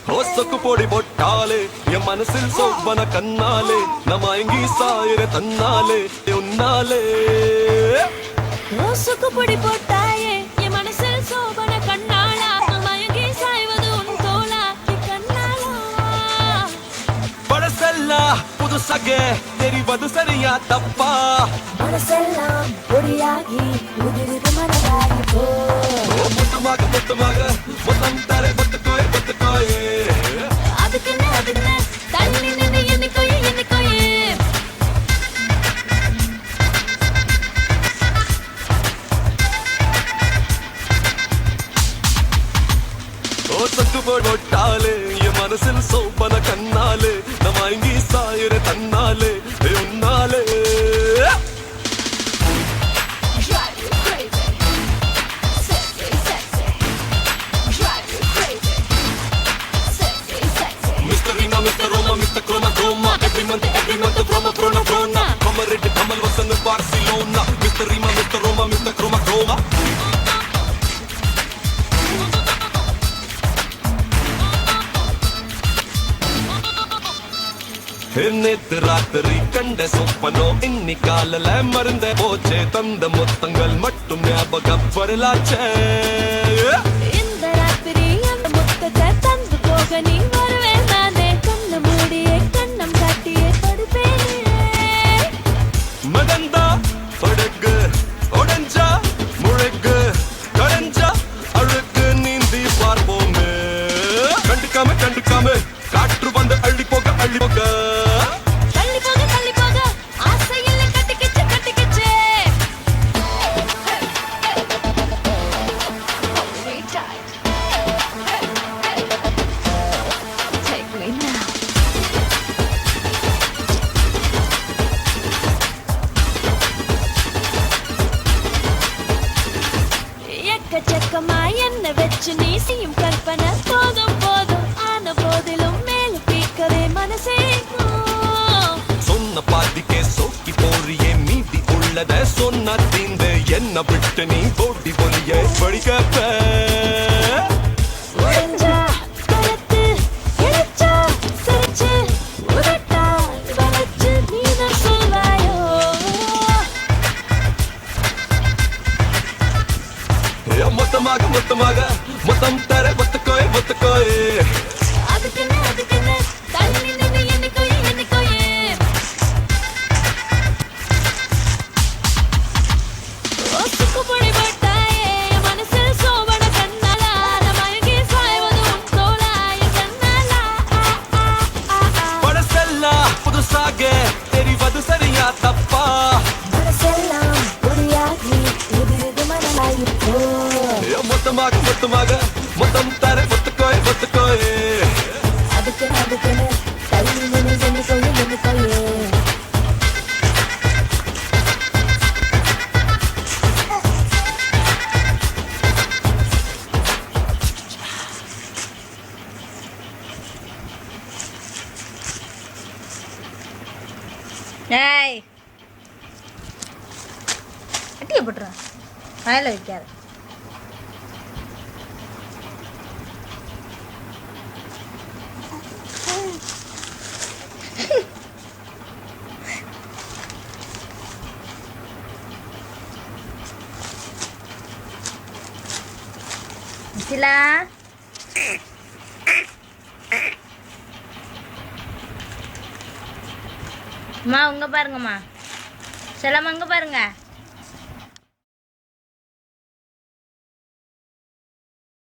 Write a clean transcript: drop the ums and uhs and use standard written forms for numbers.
ಹೊಸಕು ಪೊಡಿ ಬೊಟ್ಟಾಲೆ ಮನಸ್ಸಿಲ್ ಸೊಬ್ಬನ ಕನ್ನಾಲೆ ನಮಯಂಗಿ ಸಾಯರೆ ತನ್ನಾಲೆ ಉನ್ನಾಲೆ ಹೊಸಕು ಪೊಡಿ ಬೊಟ್ಟಾಯೆ ಮನಸ್ಸಿಲ್ ಸೊಬ್ಬನ ಕಣ್ಣಾಳ ನಮಯಂಗಿ ಸಾಯುವುದು ಉಂಟೋಳ ಕಣ್ಣಾಳ பழசெல்ல புதுசಗೆ தெரிவது சரியா தப்பா மனசெல்லாம் பொடியாகி உதிரிது மனதாகி போ முத்துமாக முத்துமாக முத்தம் தரை பத்துக்கோயே பத்துக்கோயே அதுக்குன்னு தள்ளி நின்று என்னைக்கோயே என்னைக்கோயே ಹೊಸಕು ಪೊಡೊಟ್ಟಾಲೆ ಮನಸ್ಸಿಲ್ ಸೊಬ್ಬನ ಕನ್ನಾಲೆ ನಮಯಂಗಿ ಸಾಯರೆ ತನ್ನಾಲೆ ಉನ್ನಾಲೆ Mr. Roma, Mr. Chroma, Chroma. Every month, Frona. Come ready, Kamal was in Barcelona. Mr. Rima, Mr. Roma, Mr. Chroma, Chroma. நேத்து ராத்திரி கண்ட சொப்பனோ இன்னி காலல மருந்த போச்சே தந்த முத்தங்கள் மட்டும் ஞாபகம் வரலாச்சே இந்த ராத்திரி அந்த முத்தத்தை தந்து போக நீ வருவே நானே கண்ண மூடியே கண்ணம் காட்டியே படுப்பேனே மதந்தா படகு உடஞ்சா முழகு கடைஞ்சா அழுக்கு நீந்தி பார்ப்போமே கண்டுக்காம காற்று வந்து அள்ளி போக தள்ளி போக ஆசையில கட்டிக்கிச்சு Take me now. எக்கச்சக்கமா என்ன வச்சு நீ செய்யும் கற்பனை போதும் ஆன போதிலும் மேலும் பீக்கவே மனசே சொன்ன பாதிக்கே சோக்கி போறியே மீதி உள்ளத சொன்ன தீந்து என்ன விட்டு நீ போட்டி பொலிய படிக்கப்ப உடைஞ்சா கலத்து இழைச்சா சிரிச்சு உதட்டா வளைச்சு நீதான் சொல்வாயோ மொத்தமாக மொத்தம் தர ஒத்துக்கோயே அதுக்குன்னு தள்ளி நின்று என்னைக்கோயே ஒத்துக்கு பொடி போட்டாயே மனசில் சோபன கண்ணால நமயங்கி சாய்வது உன் தோளாய கண்ணால பழசெல்ல புதுசாக தெரிவது சரியா தப்பா மனசெல்லாம் பொடியாகி உதிரிது மனதாகி போ மொத்தமாக மொத்தம் தர ஒத்துக்கோயே அதுக்குன்னு தள்ளி நின்று என்னைக்கோயே ஏய் கட்டிய போட்டுறேன் வயல வைக்காது சிலா அம்மா உங்க பாருங்கம்மா செல்லம்மா இங்க பாருங்க